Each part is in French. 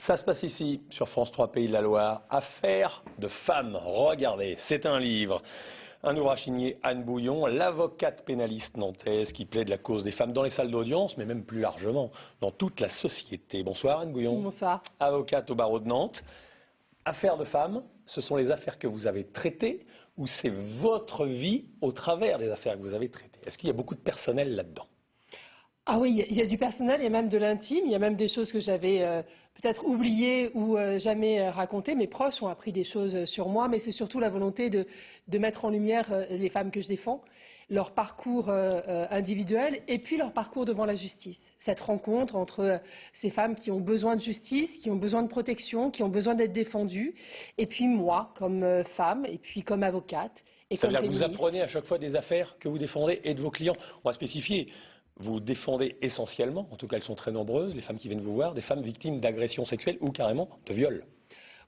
Ça se passe ici, sur France 3 Pays de la Loire. Affaire de femmes. Regardez, c'est un livre. Un ouvrage signé Anne Bouillon, l'avocate pénaliste nantaise qui plaide la cause des femmes dans les salles d'audience, mais même plus largement, dans toute la société. Bonsoir Anne Bouillon. Bonsoir. Avocate au barreau de Nantes. Affaire de femmes, ce sont les affaires que vous avez traitées ou c'est votre vie au travers des affaires que vous avez traitées? Est-ce qu'il y a beaucoup de personnel là-dedans? Ah oui, il y a du personnel, il y a même de l'intime, il y a même des choses que j'avais peut-être oubliées ou jamais racontées. Mes proches ont appris des choses sur moi, mais c'est surtout la volonté de mettre en lumière les femmes que je défends, leur parcours individuel et puis leur parcours devant la justice. Cette rencontre entre ces femmes qui ont besoin de justice, qui ont besoin de protection, qui ont besoin d'être défendues, et puis moi comme femme, et puis comme avocate. Et Ça veut comme dire que vous féministe. apprenez à chaque fois des affaires que vous défendez et de vos clients. On va spécifier. Vous défendez essentiellement, en tout cas elles sont très nombreuses, les femmes qui viennent vous voir, des femmes victimes d'agressions sexuelles ou carrément de viols.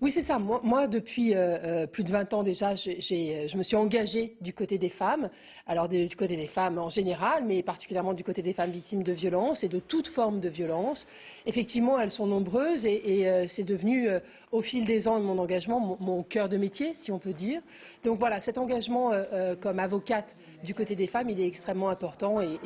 Oui, c'est ça. Moi depuis plus de 20 ans déjà, je me suis engagée du côté des femmes, alors du côté des femmes en général, mais particulièrement du côté des femmes victimes de violences et de toute forme de violence. Effectivement, elles sont nombreuses et c'est devenu, au fil des ans de mon engagement, mon cœur de métier, si on peut dire. Donc voilà, cet engagement comme avocate du côté des femmes, il est extrêmement important et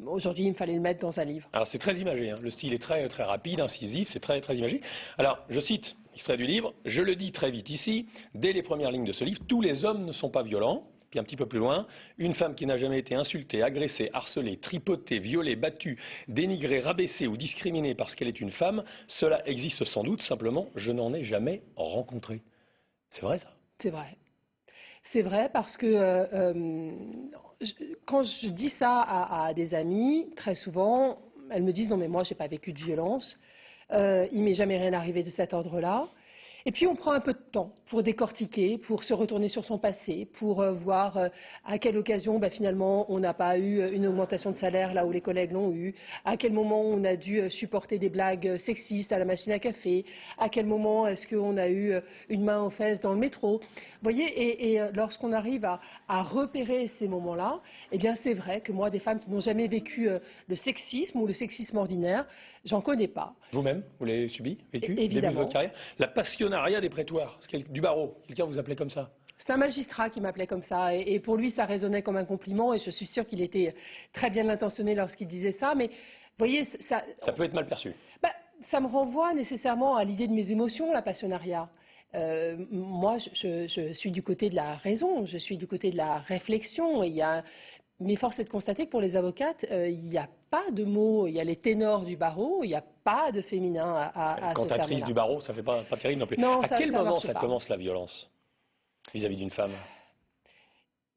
aujourd'hui, il me fallait le mettre dans un livre. Alors c'est très imagé, hein. Le style est très, très rapide, incisif, c'est très, très imagé. Alors je cite extrait du livre, je le dis très vite ici, dès les premières lignes de ce livre, tous les hommes ne sont pas violents. Puis un petit peu plus loin, une femme qui n'a jamais été insultée, agressée, harcelée, tripotée, violée, battue, dénigrée, rabaissée ou discriminée parce qu'elle est une femme, cela existe sans doute, simplement je n'en ai jamais rencontré. C'est vrai ça? C'est vrai. C'est vrai parce que quand je dis ça à des amis, très souvent, elles me disent non mais moi j'ai pas vécu de violence, il m'est jamais rien arrivé de cet ordre-là. Et puis on prend un peu de temps pour décortiquer, pour se retourner sur son passé, pour voir à quelle occasion finalement on n'a pas eu une augmentation de salaire là où les collègues l'ont eu, à quel moment on a dû supporter des blagues sexistes à la machine à café, à quel moment est-ce qu'on a eu une main aux fesses dans le métro. Vous voyez, et lorsqu'on arrive à repérer ces moments-là, eh bien c'est vrai que moi, des femmes qui n'ont jamais vécu le sexisme ou le sexisme ordinaire, j'en connais pas. Vous-même, vous l'avez subi, vécu, début de Évidemment. votre carrière? La passionnariat des prétoires, du barreau, quelqu'un vous appelait comme ça? C'est un magistrat qui m'appelait comme ça et pour lui ça résonnait comme un compliment et je suis sûre qu'il était très bien intentionné lorsqu'il disait ça, mais vous voyez ça peut être mal perçu. Ça me renvoie nécessairement à l'idée de mes émotions, la passionnariat. Moi je suis du côté de la raison, je suis du côté de la réflexion et mais force est de constater que pour les avocates, il n'y a pas de mots, il y a les ténors du barreau, il n'y a pas de féminin à ce terme-là. Cantatrice du barreau, ça fait pas terrible non plus. Non, à quel moment marche ça pas. commence la violence vis-à-vis d'une femme?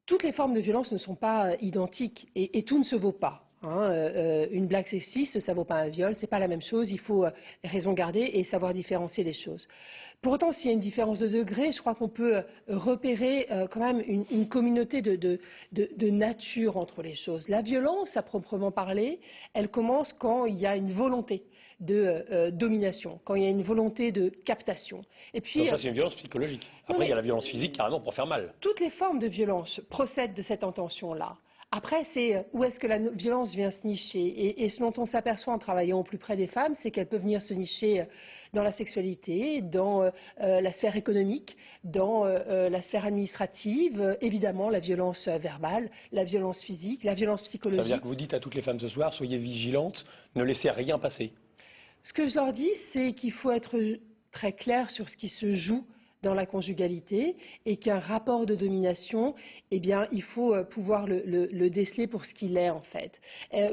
Toutes les formes de violence ne sont pas identiques et tout ne se vaut pas. Une blague sexiste, ça ne vaut pas un viol, c'est pas la même chose, il faut raison garder et savoir différencier les choses. Pour autant, s'il y a une différence de degré, je crois qu'on peut repérer quand même une communauté de nature entre les choses. La violence, à proprement parler, elle commence quand il y a une volonté de domination, quand il y a une volonté de captation. Et puis, donc ça, c'est une violence psychologique. Après, il y a la violence physique carrément pour faire mal. Toutes les formes de violence procèdent de cette intention-là. Après, c'est où est-ce que la violence vient se nicher et ce dont on s'aperçoit en travaillant au plus près des femmes, c'est qu'elle peut venir se nicher dans la sexualité, dans la sphère économique, dans la sphère administrative, évidemment la violence verbale, la violence physique, la violence psychologique. Ça veut dire que vous dites à toutes les femmes ce soir, soyez vigilantes, ne laissez rien passer. Ce que je leur dis, c'est qu'il faut être très clair sur ce qui se joue dans la conjugalité et qu'un rapport de domination, eh bien, il faut pouvoir le déceler pour ce qu'il est en fait.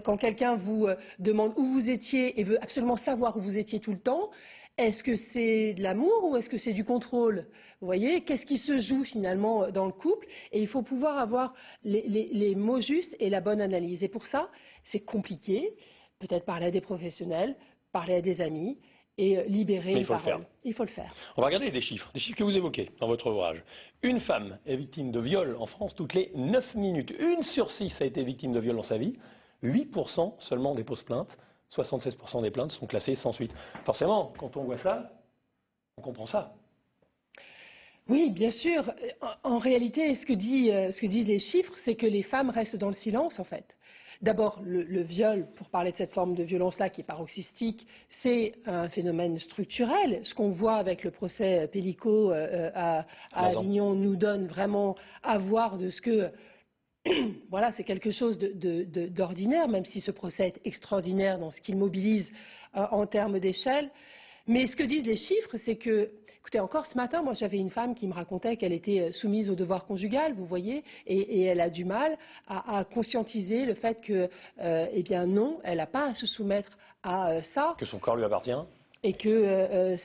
Quand quelqu'un vous demande où vous étiez et veut absolument savoir où vous étiez tout le temps, est-ce que c'est de l'amour ou est-ce que c'est du contrôle? Vous voyez, qu'est-ce qui se joue finalement dans le couple? Et il faut pouvoir avoir les mots justes et la bonne analyse. Et pour ça, c'est compliqué. Peut-être parler à des professionnels, parler à des amis et libérer une parole. Il faut le faire. On va regarder des chiffres que vous évoquez dans votre ouvrage. Une femme est victime de viol en France toutes les 9 minutes. 1 sur 6 a été victime de viol dans sa vie. 8% seulement déposent plainte. 76% des plaintes sont classées sans suite. Forcément, quand on voit ça, on comprend ça. Oui, bien sûr. En réalité, ce que disent les chiffres, c'est que les femmes restent dans le silence, en fait. D'abord, le viol, pour parler de cette forme de violence-là qui est paroxystique, c'est un phénomène structurel. Ce qu'on voit avec le procès Pellico à Avignon nous donne vraiment à voir de ce que voilà, c'est quelque chose d'ordinaire, même si ce procès est extraordinaire dans ce qu'il mobilise en termes d'échelle. Mais ce que disent les chiffres, c'est que, écoutez, encore ce matin, moi j'avais une femme qui me racontait qu'elle était soumise au devoir conjugal, vous voyez, et elle a du mal à conscientiser le fait que, eh bien non, elle n'a pas à se soumettre à ça. Que son corps lui appartient. Et que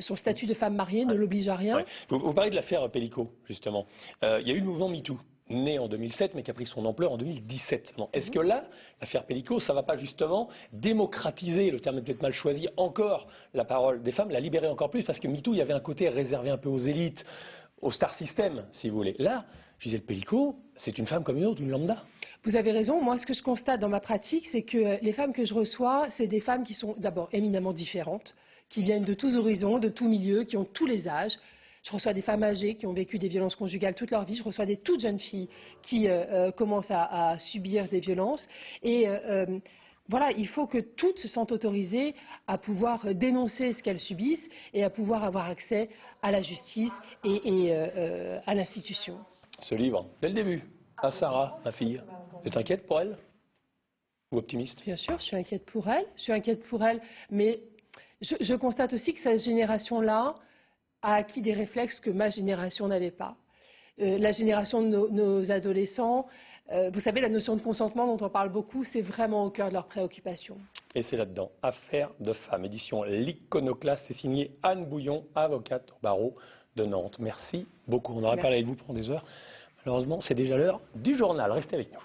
son statut de femme mariée ne l'oblige à rien. Ouais. Vous parlez de l'affaire Pellico, justement. Il y a eu le mouvement MeToo, né en 2007, mais qui a pris son ampleur en 2017. Est-ce que là, l'affaire Pellico, ça ne va pas justement démocratiser, le terme est peut-être mal choisi, encore la parole des femmes, la libérer encore plus? Parce que MeToo, il y avait un côté réservé un peu aux élites, au star system, si vous voulez. Là, Gisèle Pellico, c'est une femme comme une autre, une lambda. Vous avez raison. Moi, ce que je constate dans ma pratique, c'est que les femmes que je reçois, c'est des femmes qui sont d'abord éminemment différentes, qui viennent de tous horizons, de tous milieux, qui ont tous les âges. Je reçois des femmes âgées qui ont vécu des violences conjugales toute leur vie. Je reçois des toutes jeunes filles qui commencent à subir des violences. Et voilà, il faut que toutes se sentent autorisées à pouvoir dénoncer ce qu'elles subissent et à pouvoir avoir accès à la justice et à l'institution. Ce livre, dès le début, à Sarah, ma fille, vous êtes inquiète pour elle? Ou optimiste? Bien sûr, je suis inquiète pour elle. Je suis inquiète pour elle, mais je constate aussi que cette génération-là a acquis des réflexes que ma génération n'avait pas. La génération de nos adolescents, vous savez, la notion de consentement dont on parle beaucoup, c'est vraiment au cœur de leurs préoccupations. Et c'est là-dedans, Affaires de femmes, édition L'Iconoclaste, c'est signé Anne Bouillon, avocate au barreau de Nantes. Merci beaucoup. On aurait parlé avec vous pendant des heures. Malheureusement, c'est déjà l'heure du journal. Restez avec nous.